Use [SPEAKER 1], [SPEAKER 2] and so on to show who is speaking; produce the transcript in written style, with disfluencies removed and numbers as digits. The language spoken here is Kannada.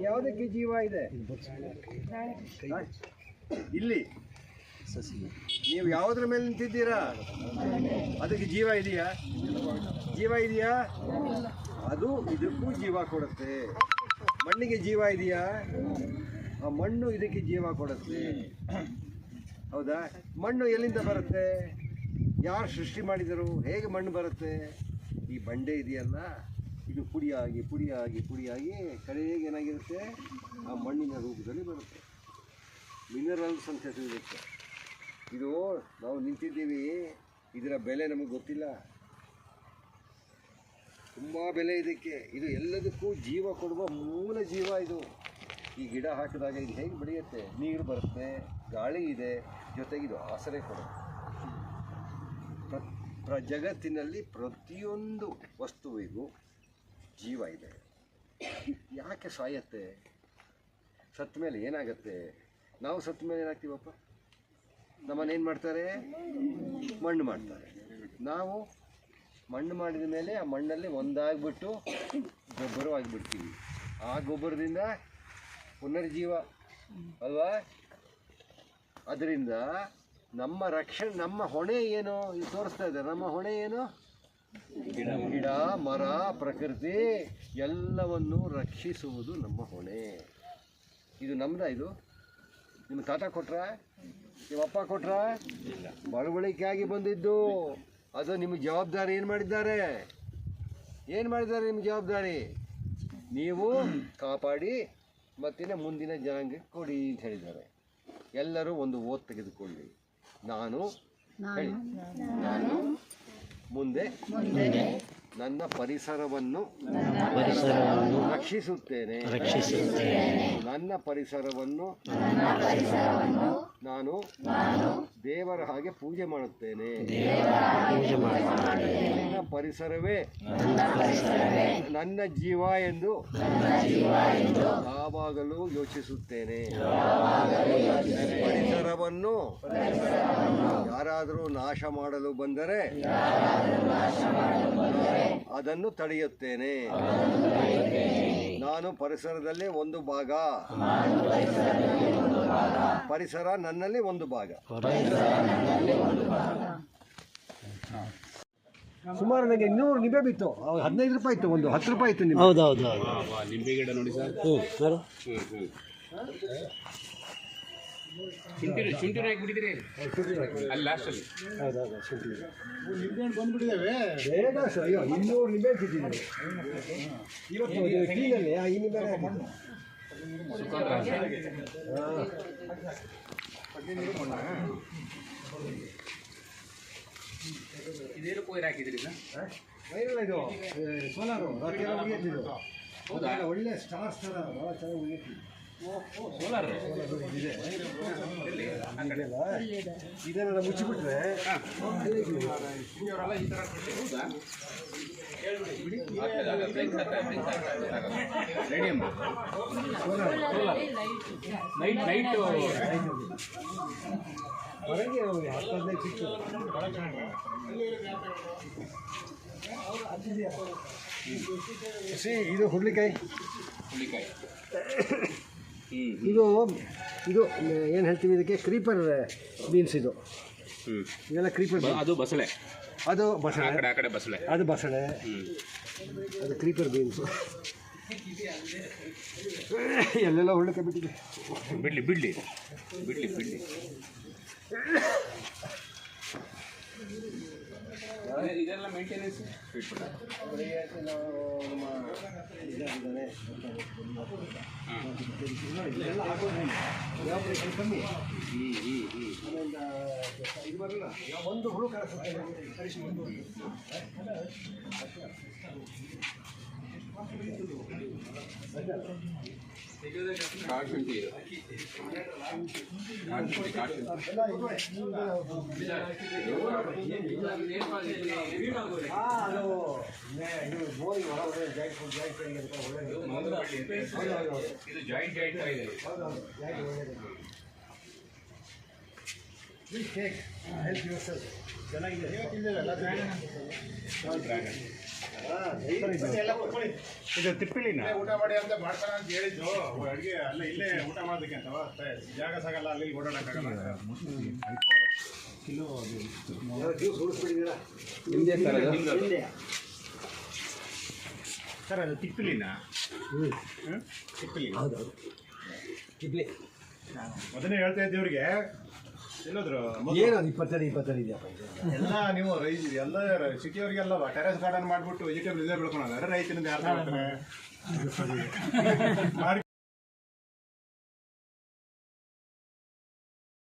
[SPEAKER 1] ಯಾವುದಕ್ಕೆ ಜೀವ ಇದೆ? ಇಲ್ಲಿ ನೀವು ಯಾವುದ್ರ ಮೇಲೆ ನಿಂತಿದ್ದೀರಾ? ಅದಕ್ಕೆ ಜೀವ ಇದೆಯಾ? ಜೀವ ಇದೆಯಾ? ಅದು ಇದಕ್ಕೂ ಜೀವ ಕೊಡುತ್ತೆ. ಮಣ್ಣಿಗೆ ಜೀವ ಇದೆಯಾ? ಆ ಮಣ್ಣು ಇದಕ್ಕೆ ಜೀವ ಕೊಡುತ್ತೆ. ಹೌದಾ? ಮಣ್ಣು ಎಲ್ಲಿಂದ ಬರುತ್ತೆ? ಯಾರು ಸೃಷ್ಟಿ ಮಾಡಿದರು? ಹೇಗೆ ಮಣ್ಣು ಬರುತ್ತೆ? ಈ ಬಂಡೆ ಇದೆಯಲ್ಲ, ಇದು ಪುಡಿಯಾಗಿ ಪುಡಿಯಾಗಿ ಪುಡಿಯಾಗಿ ಕಡೆಗೆ ಏನಾಗಿರುತ್ತೆ? ಆ ಮಣ್ಣಿನ ರೂಪದಲ್ಲಿ ಬರುತ್ತೆ. ಮಿನರಲ್ಸ್ ಅಂತ ಹೆಸರಿರುತ್ತೆ. ಇದು ನಾವು ನಿಂತಿದ್ದೀವಿ, ಇದರ ಬೆಲೆ ನಮಗೆ ಗೊತ್ತಿಲ್ಲ. ತುಂಬ ಬೆಲೆ ಇದಕ್ಕೆ. ಇದು ಎಲ್ಲದಕ್ಕೂ ಜೀವ ಕೊಡುವ ಮೂಲ ಜೀವ ಇದು. ಈ ಗಿಡ ಹಾಕಿದಾಗ ಇದು ಹೇಗೆ ಬೆಳೆಯುತ್ತೆ? ನೀರು ಬರುತ್ತೆ, ಗಾಳಿ ಇದೆ, ಜೊತೆಗೆ ಇದು ಆಸರೆ ಕೊಡುತ್ತೆ. ಜಗತ್ತಿನಲ್ಲಿ ಪ್ರತಿಯೊಂದು ವಸ್ತುವಿಗೂ ಜೀವ ಇದೆ. ಯಾಕೆ ಸಾಯತ್ತೆ? ಸತ್ತ ಮೇಲೆ ಏನಾಗತ್ತೆ? ನಾವು ಸತ್ತ ಮೇಲೆ ಏನಾಗ್ತೀವಪ್ಪ? ನಮ್ಮನ್ನೇನು ಮಾಡ್ತಾರೆ? ಮಣ್ಣು ಮಾಡ್ತಾರೆ. ನಾವು ಮಣ್ಣು ಮಾಡಿದ ಮೇಲೆ ಆ ಮಣ್ಣಲ್ಲಿ ಒಂದಾಗ್ಬಿಟ್ಟು ಗೊಬ್ಬರವಾಗಿಬಿಡ್ತೀವಿ. ಆ ಗೊಬ್ಬರದಿಂದ ಪುನರ್ಜೀವ ಅಲ್ವಾ? ಅದರಿಂದ ನಮ್ಮ ರಕ್ಷಣೆ, ನಮ್ಮ ಹೊಣೆ ಏನು? ಇದು ತೋರಿಸ್ತಾ ಇದೆ. ನಮ್ಮ ಹೊಣೆ ಏನು? ಗಿಡ, ಮರ, ಪ್ರಕೃತಿ ಎಲ್ಲವನ್ನು ರಕ್ಷಿಸುವುದು ನಮ್ಮ ಹೊಣೆ. ಇದು ನಮ್ದ? ಇದು ನಿಮ್ಮ ತಾತ ಕೊಟ್ರ? ನಿಮ್ಮ ಅಪ್ಪ ಕೊಟ್ರ? ಬಳುವಳಿಕೆಯಾಗಿ ಬಂದಿದ್ದು. ಅದು ನಿಮ್ಮ ಜವಾಬ್ದಾರಿ. ಏನು ಮಾಡಿದ್ದಾರೆ? ನಿಮ್ಮ ಜವಾಬ್ದಾರಿ ನೀವು ಕಾಪಾಡಿ ಮತ್ತಿನ ಮುಂದಿನ ಜನಾಂಗಕ್ಕೆ ಕೊಡಿ ಅಂತ ಹೇಳಿದ್ದಾರೆ. ಎಲ್ಲರೂ ಒಂದು ಓದ್ ತೆಗೆದುಕೊಳ್ಳಿ. ನಾನು ಮುಂದೆ ನನ್ನ ಪರಿಸರವನ್ನು ರಕ್ಷಿಸುತ್ತೇನೆ. ನನ್ನ ಪರಿಸರವನ್ನು ನಾನು ದೇವರ ಹಾಗೆ ಪೂಜೆ ಮಾಡುತ್ತೇನೆ. ನನ್ನ ಪರಿಸರವೇ ನನ್ನ ಜೀವ ಎಂದು ಯಾವಾಗಲೂ ಯೋಚಿಸುತ್ತೇನೆ. ಪರಿಸರವನ್ನು ಯಾರಾದರೂ ನಾಶ ಮಾಡಲು ಬಂದರೆ ಅದನ್ನು ತಡೆಯುತ್ತೇನೆ. ನಾನು ಪರಿಸರದಲ್ಲಿ ಒಂದು ಭಾಗ, ಪರಿಸರ ನನ್ನಲ್ಲಿ ಒಂದು ಭಾಗ. ಸುಮಾರು ನನಗೆ 200 ನಿಂಬೆ ಬಿತ್ತು. 15 ರೂಪಾಯಿ ಇತ್ತು, ಒಂದು 10 ರೂಪಾಯಿ ಇತ್ತು ನಿಂಬೆ.
[SPEAKER 2] ಹೌದೌದು.
[SPEAKER 3] ನಿಂಬೆ ಗಿಡ ನೋಡಿ ಸರ್. ಶುಂಠಿ ಹಾಕಿಬಿಟ್ಟಿದ್ದೀರಿ ಅಲ್ಲಿ ಲಾಸ್ಟಲ್ಲಿ.
[SPEAKER 1] ಹೌದೌದು, ಶುಂಠಿ ನಿಂಬೆ ಬಂದ್ಬಿಟ್ಟಿದ್ದಾವೆ. ಬೇಗ ಸರ್. ಅಯ್ಯೋ, 200 ನಿಂಬೆ ಬಿಟ್ಟಿದ್ದೀವಿ ಇವತ್ತು ಟೀನಲ್ಲಿ. ಈ ನಿಂಬೆ
[SPEAKER 3] ಇದೇನು ಕೊಯ್ರು ಹಾಕಿದ್ರಿ
[SPEAKER 1] ವೈರಲ್ ಇದು ಸೋಲಾರು ಉಳಿಯುತ್ತಿದ್ದು. ಒಳ್ಳೆ ಸ್ಟಾರ್ಸ್ ಥರ ಭಾಳ ಚೆನ್ನಾಗಿ ಉಳಿಯುತ್ತಿದ್ದು.
[SPEAKER 3] ಸೋಲಾರ್
[SPEAKER 1] ಇದನ್ನೆಲ್ಲ ಮುಚ್ಚಿಬಿಟ್ರೆ ಹೊರಗೆ 10-15 ಸಿಗ್ತದೆ. ಇದು ಹುರುಳಿಕಾಯಿ. ಇದು ಇದು ಏನು ಹೇಳ್ತೀವಿ ಇದಕ್ಕೆ? Creeper beans. ಇದು ಇದೆಲ್ಲ ಕ್ರೀಪರ್.
[SPEAKER 3] ಅದು ಬಸಳೆ.
[SPEAKER 1] ಅದು ಬಸಳೆ.
[SPEAKER 3] ಆ ಕಡೆ ಬಸಳೆ.
[SPEAKER 1] ಅದು ಬಸಳೆ. ಅದು ಕ್ರೀಪರ್ ಬೀನ್ಸು. ಎಲ್ಲೆಲ್ಲ ಹುರುಳಿಕಾಯಿ ಬಿಟ್ಟಿದೆ.
[SPEAKER 3] ಬಿಡ್ಲಿ ಬಿಡ್ಲಿ ಬಿಡ್ಲಿ ಬಿಡ್ಲಿ. ಇದೆಲ್ಲ ಮೇಂಟೆನೆನ್ಸ್
[SPEAKER 1] ಕಮ್ಮಿ. ಇದು ಬರಲ್ಲ. ಒಂದು ಹುಳು
[SPEAKER 3] ಕಾಶುಂಠಿ. ಇದು ಜಾಯಿಂಟ್ ಇದೆ.
[SPEAKER 1] ಚೆನ್ನಾಗಿದೆ. ಡ್ರ್ಯಾಗನ್.
[SPEAKER 2] ಇದು ತಿಪ್ಪಿಲಿನ ಊಟ ಮಾಡಿ ಅಂತ ಮಾಡ್ತಾರ ಅಂತ ಹೇಳಿದ್ದು ಅಡುಗೆ ಅಲ್ಲ ಇಲ್ಲೇ ಊಟ ಮಾಡೋದಕ್ಕೆ ಅಂತವ ಜಾಗ ಸಾಗಲ್ಲ ಅಲ್ಲಿ ಓಡಾಡಕ್ಕಾಗಲ್ಲ ಕಿಲೋ ಸರ್ ಅದು ತಿಪ್ಪಿಲಿನ ತಿಪ್ಪಿಲಿ ಮೊದಲೇ ಹೇಳ್ತಾ ಇದ್ದೀವ್ರಿಗೆ ಎಲ್ಲೋದ್ರು
[SPEAKER 1] ಏನದು 22 ಇದೆಯಪ್ಪ
[SPEAKER 2] ಎಲ್ಲ ನೀವು ಎಲ್ಲ ಸಿಟಿಯವರಿಗೆಲ್ಲವ ಟೆರೆಸ್ ಗಾರ್ಡನ್ ಮಾಡ್ಬಿಟ್ಟು ವೆಜಿಟೇಬಲ್ ಇದೇ ಬೆಳ್ಕೊಳಲ್ಲ ರೈತನಿಂದ ಯಾರು ಮಾಡ್ತಾರೆ